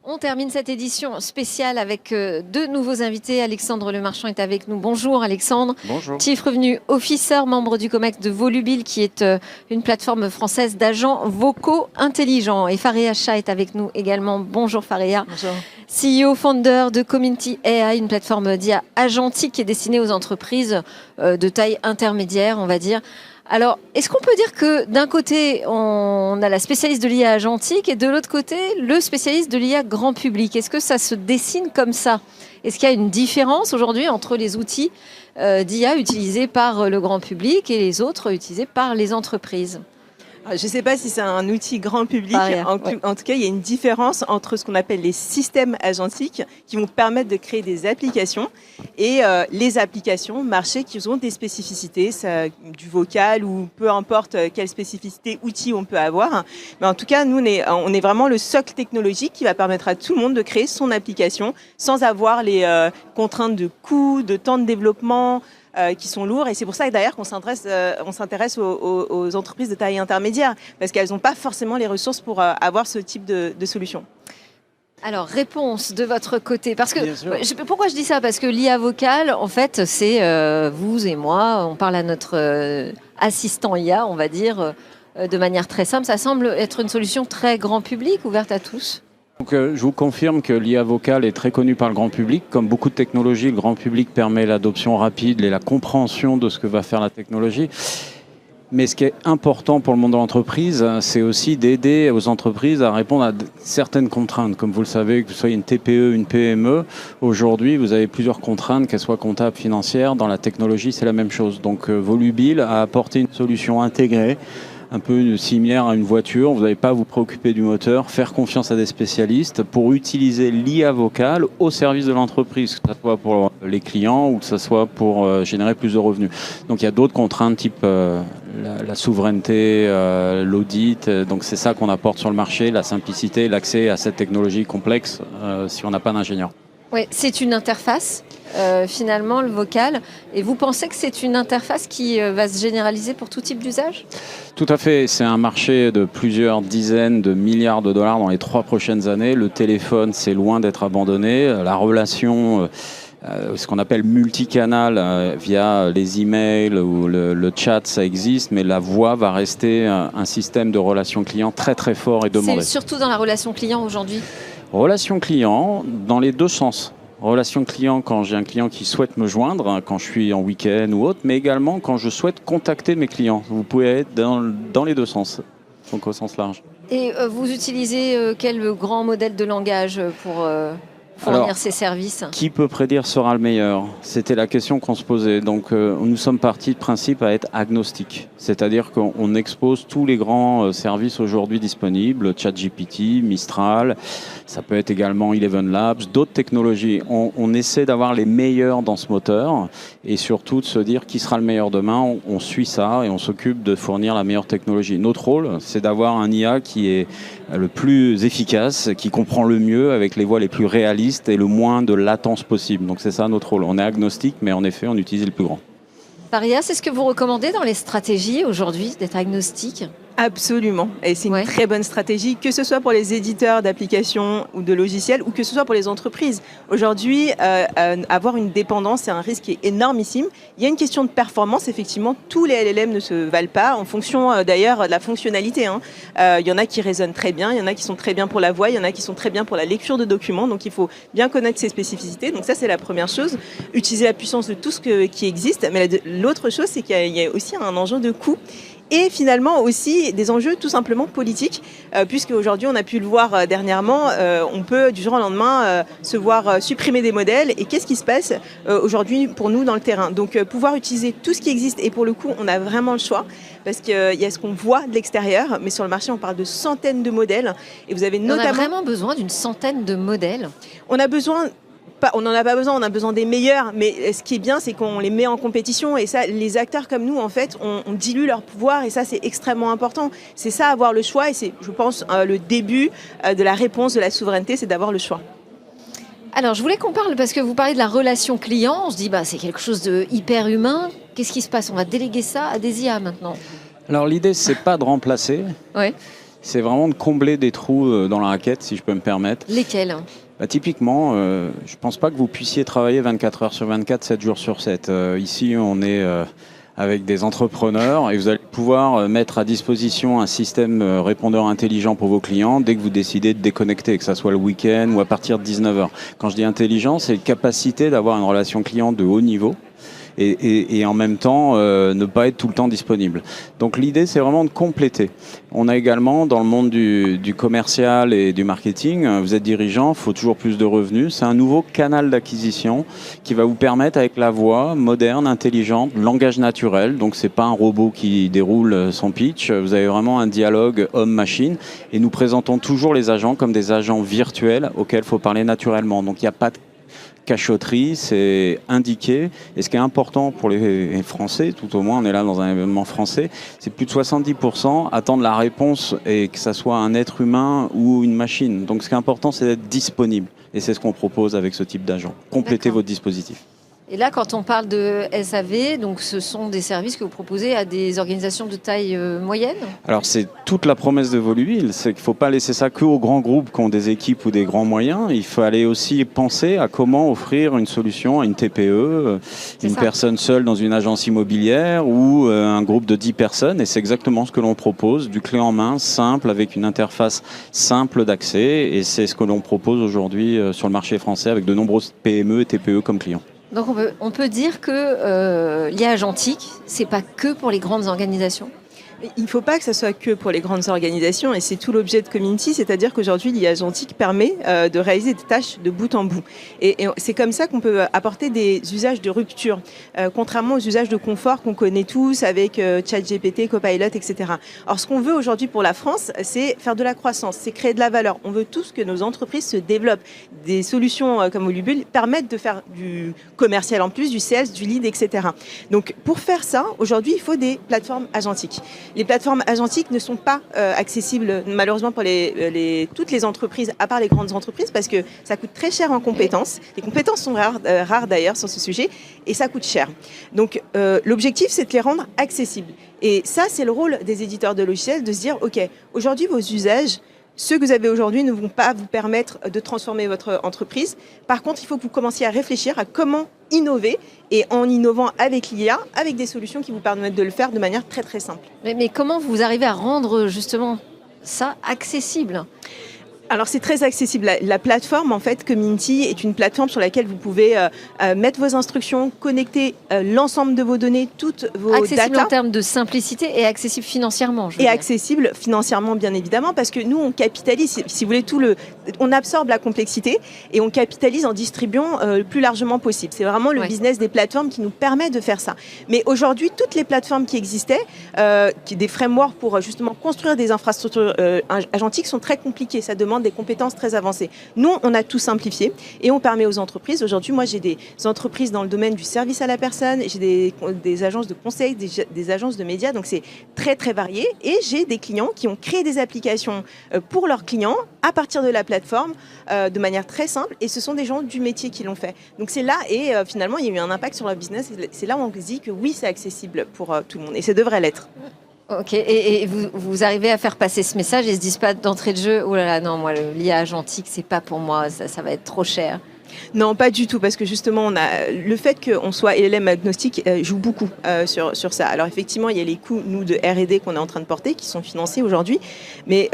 On termine cette édition spéciale avec deux nouveaux invités. Alexandre Lemarchand est avec nous. Bonjour Alexandre. Bonjour. Chief Revenu Officer, membre du COMEX de Volubil, qui est une plateforme française d'agents vocaux intelligents. Et Fareha Shah est avec nous également. Bonjour Fareha. Bonjour. CEO, founder de Community AI, une plateforme d'IA agentique qui est destinée aux entreprises de taille intermédiaire, on va dire. Alors, est-ce qu'on peut dire que d'un côté, on a la spécialiste de l'IA agentique et de l'autre côté, le spécialiste de l'IA grand public? Est-ce que ça se dessine comme ça? Est-ce qu'il y a une différence aujourd'hui entre les outils d'IA utilisés par le grand public et les autres utilisés par les entreprises? Je ne sais pas si c'est un outil grand public. En tout cas, il y a une différence entre ce qu'on appelle les systèmes agentiques qui vont permettre de créer des applications et les applications marché qui ont des spécificités, du vocal ou peu importe quelle spécificité outil on peut avoir. Mais en tout cas, nous, on est vraiment le socle technologique qui va permettre à tout le monde de créer son application sans avoir les contraintes de coût, de temps de développement, qui sont lourds, et c'est pour ça d'ailleurs qu'on s'intéresse aux entreprises de taille intermédiaire, parce qu'elles n'ont pas forcément les ressources pour avoir ce type de solution. Alors, réponse de votre côté, parce que pourquoi je dis ça? Parce que l'IA vocale, en fait, c'est vous et moi, on parle à notre assistant IA, on va dire, de manière très simple. Ça semble être une solution très grand public, ouverte à tous. Donc, je vous confirme que l'IA vocale est très connue par le grand public. Comme beaucoup de technologies, le grand public permet l'adoption rapide et la compréhension de ce que va faire la technologie. Mais ce qui est important pour le monde de l'entreprise, c'est aussi d'aider aux entreprises à répondre à certaines contraintes. Comme vous le savez, que vous soyez une TPE, une PME, aujourd'hui, vous avez plusieurs contraintes, qu'elles soient comptables, financières. Dans la technologie, c'est la même chose. Donc, Volubil a apporté une solution intégrée, un peu similaire à une voiture. Vous n'allez pas à vous préoccuper du moteur, faire confiance à des spécialistes pour utiliser l'IA vocale au service de l'entreprise, que ce soit pour les clients ou que ce soit pour générer plus de revenus. Donc il y a d'autres contraintes type la souveraineté, l'audit. Donc c'est ça qu'on apporte sur le marché, la simplicité, l'accès à cette technologie complexe si on n'a pas d'ingénieur. Oui, c'est une interface, finalement, le vocal. Et vous pensez que c'est une interface qui va se généraliser pour tout type d'usage? Tout à fait. C'est un marché de plusieurs dizaines de milliards de dollars dans les 3 prochaines années. Le téléphone, c'est loin d'être abandonné. La relation, ce qu'on appelle multicanal via les emails ou le chat, ça existe. Mais la voix va rester un système de relation client très très fort et demandé. C'est surtout dans la relation client aujourd'hui? Relation client dans les deux sens. Relation client quand j'ai un client qui souhaite me joindre, quand je suis en week-end ou autre, mais également quand je souhaite contacter mes clients. Vous pouvez être dans les deux sens, donc au sens large. Et vous utilisez quel grand modèle de langage pour fournir ces services? Qui peut prédire sera le meilleur? C'était la question qu'on se posait. Donc nous sommes partis de principe à être agnostiques. C'est-à-dire qu'on expose tous les grands services aujourd'hui disponibles, ChatGPT, Mistral, ça peut être également Eleven Labs, d'autres technologies. On essaie d'avoir les meilleurs dans ce moteur et surtout de se dire qui sera le meilleur demain. On suit ça et on s'occupe de fournir la meilleure technologie. Notre rôle, c'est d'avoir un IA qui est le plus efficace, qui comprend le mieux avec les voix les plus réalistes et le moins de latence possible. Donc c'est ça notre rôle. On est agnostique, mais en effet, on utilise le plus grand. Fareha, c'est ce que vous recommandez dans les stratégies aujourd'hui, d'être agnostique? Absolument. Et c'est une très bonne stratégie, que ce soit pour les éditeurs d'applications ou de logiciels, ou que ce soit pour les entreprises. Aujourd'hui, avoir une dépendance, c'est un risque qui est énormissime. Il y a une question de performance. Effectivement, tous les LLM ne se valent pas, en fonction d'ailleurs de la fonctionnalité. Il y en a qui résonnent très bien, il y en a qui sont très bien pour la voix, il y en a qui sont très bien pour la lecture de documents. Donc, il faut bien connaître ces spécificités. Donc ça, c'est la première chose. Utiliser la puissance de tout ce qui existe. Mais l'autre chose, c'est qu'il y a aussi un enjeu de coût. Et finalement aussi des enjeux tout simplement politiques, puisque aujourd'hui on a pu le voir dernièrement, on peut du jour au lendemain se voir supprimer des modèles. Et qu'est-ce qui se passe aujourd'hui pour nous dans le terrain? Donc pouvoir utiliser tout ce qui existe, et pour le coup on a vraiment le choix, parce qu'il y a ce qu'on voit de l'extérieur, mais sur le marché on parle de centaines de modèles. Et vous avez notamment... On a vraiment besoin d'une centaine de modèles? On a besoin... On n'en a pas besoin, on a besoin des meilleurs, mais ce qui est bien, c'est qu'on les met en compétition, et ça, les acteurs comme nous, en fait, on dilue leur pouvoir, et ça, c'est extrêmement important. C'est ça, avoir le choix, et c'est, je pense, le début de la réponse de la souveraineté, c'est d'avoir le choix. Alors, je voulais qu'on parle, parce que vous parlez de la relation client, on se dit, c'est quelque chose de hyper humain. Qu'est-ce qui se passe? On va déléguer ça à des IA maintenant? Alors, l'idée, c'est pas de remplacer. Ouais. c'est vraiment de combler des trous dans la raquette, si je peux me permettre. Lesquels ? Typiquement, je ne pense pas que vous puissiez travailler 24 heures sur 24, 7 jours sur 7. Ici, on est avec des entrepreneurs et vous allez pouvoir mettre à disposition un système répondeur intelligent pour vos clients dès que vous décidez de déconnecter, que ce soit le week-end ou à partir de 19 heures. Quand je dis intelligent, c'est la capacité d'avoir une relation client de haut niveau. Et en même temps ne pas être tout le temps disponible. Donc l'idée, c'est vraiment de compléter. On a également dans le monde du commercial et du marketing, vous êtes dirigeant, il faut toujours plus de revenus. C'est un nouveau canal d'acquisition qui va vous permettre, avec la voix moderne, intelligente, langage naturel, donc c'est pas un robot qui déroule son pitch, vous avez vraiment un dialogue homme-machine et nous présentons toujours les agents comme des agents virtuels auxquels il faut parler naturellement. Donc il n'y a pas de cachotterie, c'est indiqué. Et ce qui est important pour les Français, tout au moins, on est là dans un événement français, c'est plus de 70% attendent la réponse et que ça soit un être humain ou une machine. Donc ce qui est important, c'est d'être disponible. Et c'est ce qu'on propose avec ce type d'agent. Complétez votre dispositif. Et là, quand on parle de SAV, donc ce sont des services que vous proposez à des organisations de taille moyenne ? Alors, c'est toute la promesse de Volubil, c'est qu'il ne faut pas laisser ça que aux grands groupes qui ont des équipes ou des grands moyens. Il faut aller aussi penser à comment offrir une solution à une TPE, personne seule dans une agence immobilière ou un groupe de 10 personnes. Et c'est exactement ce que l'on propose, du clé en main, simple, avec une interface simple d'accès. Et c'est ce que l'on propose aujourd'hui sur le marché français avec de nombreuses PME et TPE comme clients. Donc on peut dire que l'IA agentique, c'est pas que pour les grandes organisations. Il ne faut pas que ça soit que pour les grandes organisations et c'est tout l'objet de Community, c'est-à-dire qu'aujourd'hui l'IA agentique permet de réaliser des tâches de bout en bout. Et c'est comme ça qu'on peut apporter des usages de rupture, contrairement aux usages de confort qu'on connaît tous avec ChatGPT, Copilot, etc. Alors ce qu'on veut aujourd'hui pour la France, c'est faire de la croissance, c'est créer de la valeur. On veut tous que nos entreprises se développent. Des solutions comme Volubil permettent de faire du commercial en plus, du sales, du lead, etc. Donc pour faire ça, aujourd'hui il faut des plateformes agentiques. Les plateformes agentiques ne sont pas accessibles malheureusement pour toutes les entreprises, à part les grandes entreprises, parce que ça coûte très cher en compétences. Les compétences sont rares d'ailleurs sur ce sujet, et ça coûte cher. Donc l'objectif, c'est de les rendre accessibles. Et ça, c'est le rôle des éditeurs de logiciels, de se dire, OK, aujourd'hui, vos usages, ceux que vous avez aujourd'hui ne vont pas vous permettre de transformer votre entreprise. Par contre, il faut que vous commenciez à réfléchir à comment innover et en innovant avec l'IA, avec des solutions qui vous permettent de le faire de manière très très simple. Mais comment vous arrivez à rendre justement ça accessible ? Alors c'est très accessible. La plateforme en fait Community est une plateforme sur laquelle vous pouvez mettre vos instructions, connecter l'ensemble de vos données, toutes vos accessible data. En termes de simplicité et accessible financièrement. Et accessible financièrement bien évidemment parce que nous on capitalise, si vous voulez on absorbe la complexité et on capitalise en distribuant le plus largement possible. C'est vraiment le business des plateformes qui nous permet de faire ça. Mais aujourd'hui toutes les plateformes qui existaient, des frameworks pour justement construire des infrastructures agentiques sont très compliquées. Ça demande des compétences très avancées. Nous, on a tout simplifié et on permet aux entreprises. Aujourd'hui, moi, j'ai des entreprises dans le domaine du service à la personne, j'ai des agences de conseil, des agences de médias, donc c'est très, très varié. Et j'ai des clients qui ont créé des applications pour leurs clients à partir de la plateforme de manière très simple et ce sont des gens du métier qui l'ont fait. Donc c'est là et finalement, il y a eu un impact sur leur business. C'est là où on se dit que oui, c'est accessible pour tout le monde et ça devrait l'être. Ok, et vous arrivez à faire passer ce message et ils se disent pas d'entrée de jeu, oh là là, non, moi, l'IA agentique, c'est pas pour moi, ça va être trop cher. Non, pas du tout, parce que justement, le fait qu'on soit LLM agnostique joue beaucoup sur ça. Alors effectivement, il y a les coûts, nous, de R&D qu'on est en train de porter, qui sont financés aujourd'hui. Mais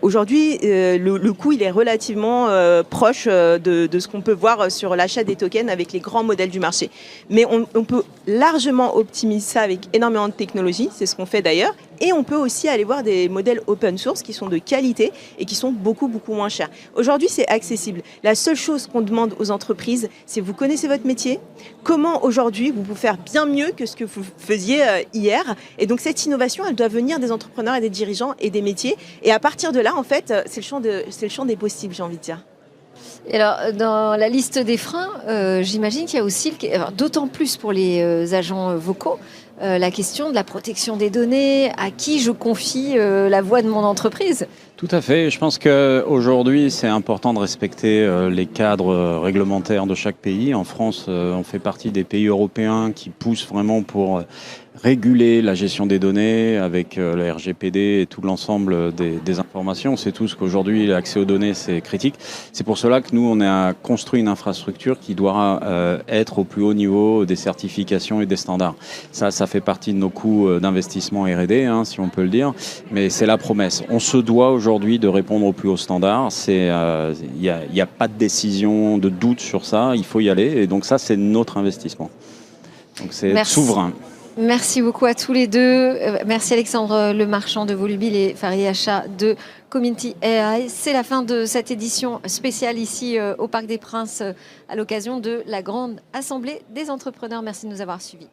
aujourd'hui, le coût, il est relativement proche de ce qu'on peut voir sur l'achat des tokens avec les grands modèles du marché. Mais on peut largement optimiser ça avec énormément de technologies, c'est ce qu'on fait d'ailleurs. Et on peut aussi aller voir des modèles open source qui sont de qualité et qui sont beaucoup, beaucoup moins chers. Aujourd'hui, c'est accessible. La seule chose qu'on demande aux entreprises, c'est vous connaissez votre métier, comment aujourd'hui vous pouvez faire bien mieux que ce que vous faisiez hier. Et donc cette innovation, elle doit venir des entrepreneurs et des dirigeants et des métiers. Et à partir de là, en fait, c'est le champ des possibles, j'ai envie de dire. Et alors, dans la liste des freins, j'imagine qu'il y a aussi, d'autant plus pour les agents vocaux, la question de la protection des données, à qui je confie la voix de mon entreprise. Tout à fait. Je pense qu'aujourd'hui, c'est important de respecter les cadres réglementaires de chaque pays. En France, on fait partie des pays européens qui poussent vraiment pour réguler la gestion des données avec le RGPD et tout l'ensemble des informations. On sait tous qu'aujourd'hui, l'accès aux données, c'est critique. C'est pour cela que nous, on a construit une infrastructure qui doit être au plus haut niveau des certifications et des standards. Ça fait partie de nos coûts d'investissement R&D, si on peut le dire, mais c'est la promesse. On se doit aujourd'hui de répondre aux plus hauts standards. Il n'y a pas de décision, de doute sur ça. Il faut y aller. Et donc ça, c'est notre investissement. Donc c'est souverain. Merci beaucoup à tous les deux. Merci Alexandre Lemarchand de Volubile et Farid Acha de Community AI. C'est la fin de cette édition spéciale ici au Parc des Princes à l'occasion de la grande assemblée des entrepreneurs. Merci de nous avoir suivis.